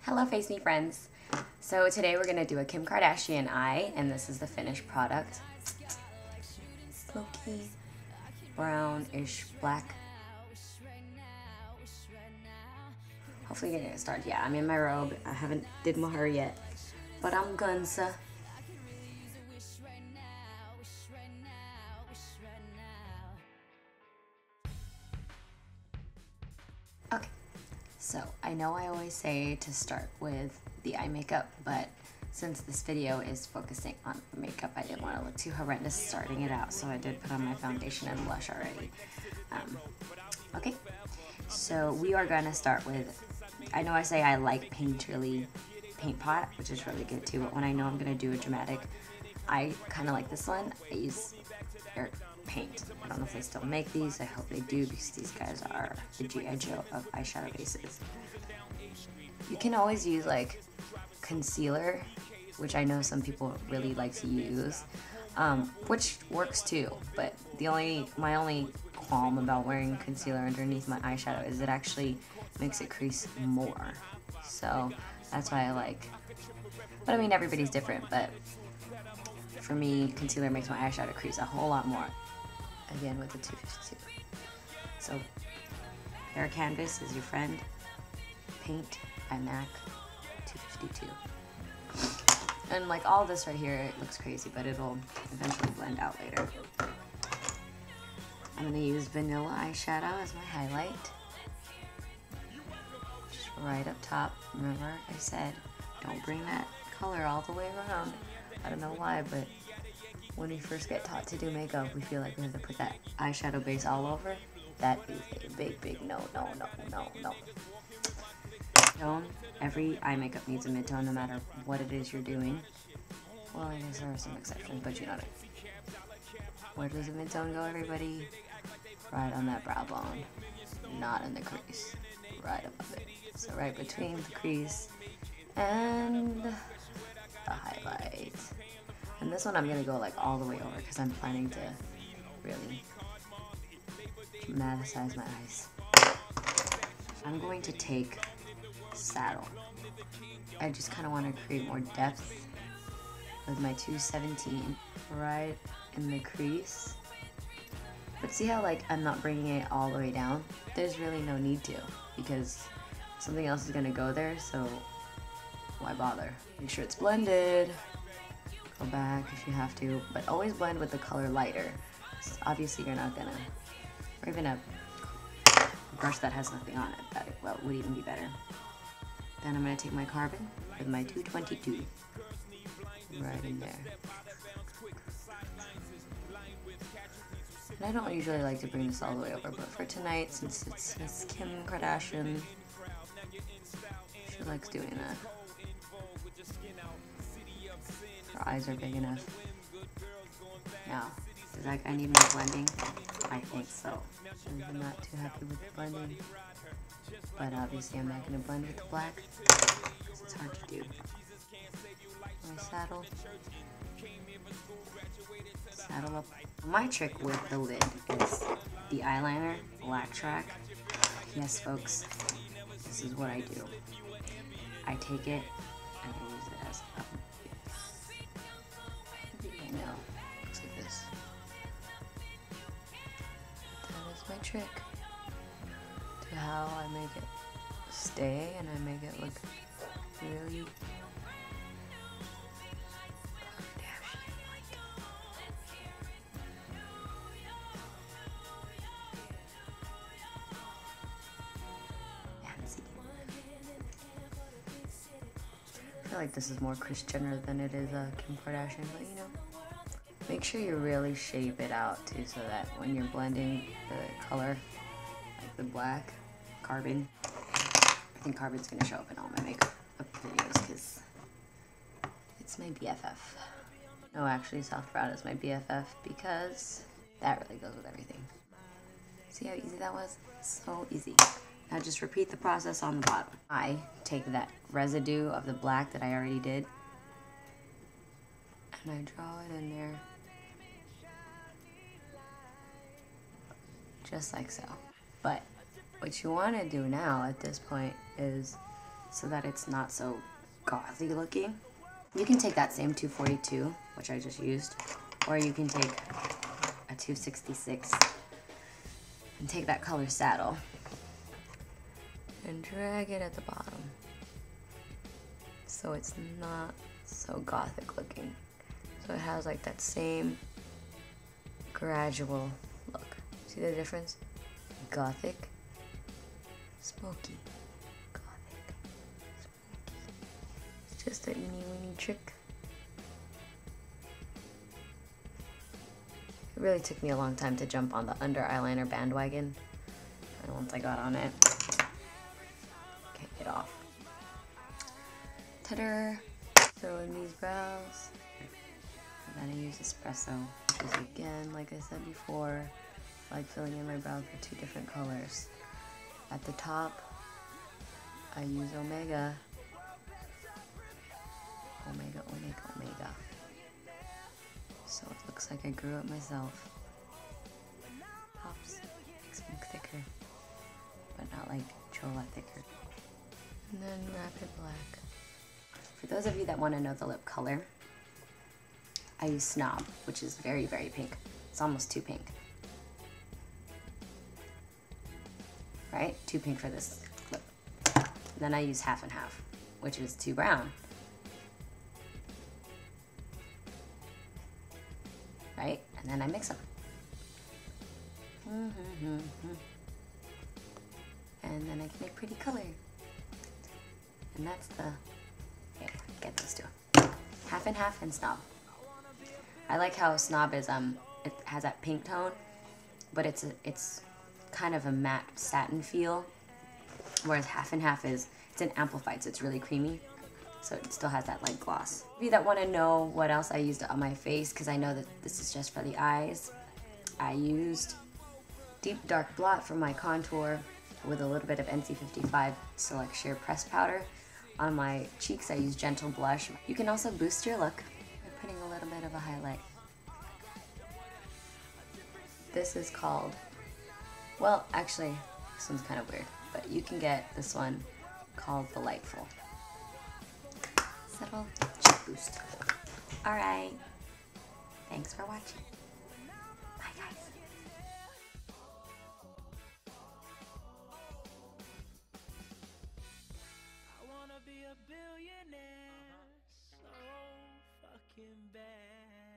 Hello FaceMe friends. So today we're gonna do a Kim Kardashian eye, and this is the finished product. Smoky, brownish black. Hopefully getting it started. Yeah, I'm in my robe. I haven't did my hair yet, but I'm gunsa. Okay, so I know I always say to start with the eye makeup, but since this video is focusing on makeup, I didn't want to look too horrendous starting it out, so I did put on my foundation and blush already. Okay, so we are going to start with, I know I say I like painterly paint pot, which is really good too, but when I know I'm going to do a dramatic, I kind of like this one. I use paint. I don't know if they still make these. I hope they do, because these guys are the G.I. Joe of eyeshadow bases. You can always use like concealer, which I know some people really like to use, which works too, but my only qualm about wearing concealer underneath my eyeshadow is it actually makes it crease more. So that's why I like, but I mean everybody's different, but for me, concealer makes my eyeshadow crease a whole lot more. Again, with the 252. So, Air Canvas is your friend. Paint by MAC 252. And like all this right here, it looks crazy, but it'll eventually blend out later. I'm gonna use vanilla eyeshadow as my highlight. Just right up top. Remember, I said, don't bring that color all the way around. I don't know why, but when we first get taught to do makeup, we feel like we have to put that eyeshadow base all over. That is a big no. Tone. Every eye makeup needs a mid-tone no matter what it is you're doing. Well, I guess there are some exceptions, but you know what I mean. Where does the mid-tone go, everybody? Right on that brow bone. Not in the crease. Right above it. So right between the crease and the highlight. And this one I'm gonna go like all the way over because I'm planning to really dramaticize my eyes. I'm going to take Saddle. I just kind of want to create more depth with my 217 right in the crease. But see how like I'm not bringing it all the way down? There's really no need to, because something else is gonna go there, so why bother? Make sure it's blended. Go back if you have to, but always blend with the color lighter. So obviously you're not gonna, or even a brush that has nothing on it, that would even be better. Then I'm gonna take my Carbon with my 222, right in there. And I don't usually like to bring this all the way over, but for tonight, since it's Kim Kardashian, she likes doing that. Her eyes are big enough. Now, does that guy need more blending? I think so. I'm not too happy with the blending. But obviously I'm not going to blend with the black, because it's hard to do. My saddle. Saddle up. My trick with the lid is the eyeliner, Blacktrack. Yes, folks, this is what I do. I take it and I use it as a I know, looks like this. That is my trick to how I make it stay and I make it look really Kardashian-like. Fancy. I feel like this is more Kris Jenner than it is Kim Kardashian, but you know. Make sure you really shape it out too, so that when you're blending the color, like the black, Carbon, I think Carbon's gonna show up in all my makeup videos because it's my BFF. No, actually Soft Brown is my BFF because that really goes with everything. See how easy that was? So easy. Now just repeat the process on the bottom. I take that residue of the black that I already did and I draw it in there. Just like so. But what you want to do now at this point is so that it's not so gothy looking. You can take that same 242, which I just used, or you can take a 266 and take that color saddle and drag it at the bottom so it's not so gothic looking. So it has like that same gradual look. See the difference? Gothic, smoky, gothic, smoky. It's just a eeny weeny trick. It really took me a long time to jump on the under eyeliner bandwagon, and once I got on it, can't get off. Ta-da! Throw in these brows. And then I use Espresso, which is again, like I said before, I like filling in my brows with 2 different colors. At the top, I use Omega. Omega, Omega, Omega. So it looks like I grew up myself. Pops, makes me look thicker, but not like Jewelle thicker. And then Rapid Black. For those of you that want to know the lip color, I use Snob, which is very, very pink. It's almost too pink. Right? Too pink for this lip. And then I use half and half, which is too brown. Right? And then I mix them. And then I can make pretty color. And that's the, okay, get those two. Half and half and Snob. I like how Snob is, it has that pink tone, but it's kind of a matte satin feel, whereas half and half it's an amplified, so it's really creamy, so it still has that light gloss. If you that want to know what else I used on my face, because I know that this is just for the eyes, I used Deep Dark Blot for my contour with a little bit of NC35 Select Sheer Press Powder. On my cheeks I use Gentle Blush. You can also boost your look by putting a little bit of a highlight. This is called, well, actually, this one's kind of weird, but you can get this one called Belightful. Subtle cheek boost. Alright, thanks for watching. Bye guys. I wanna be a billionaire so fucking bad.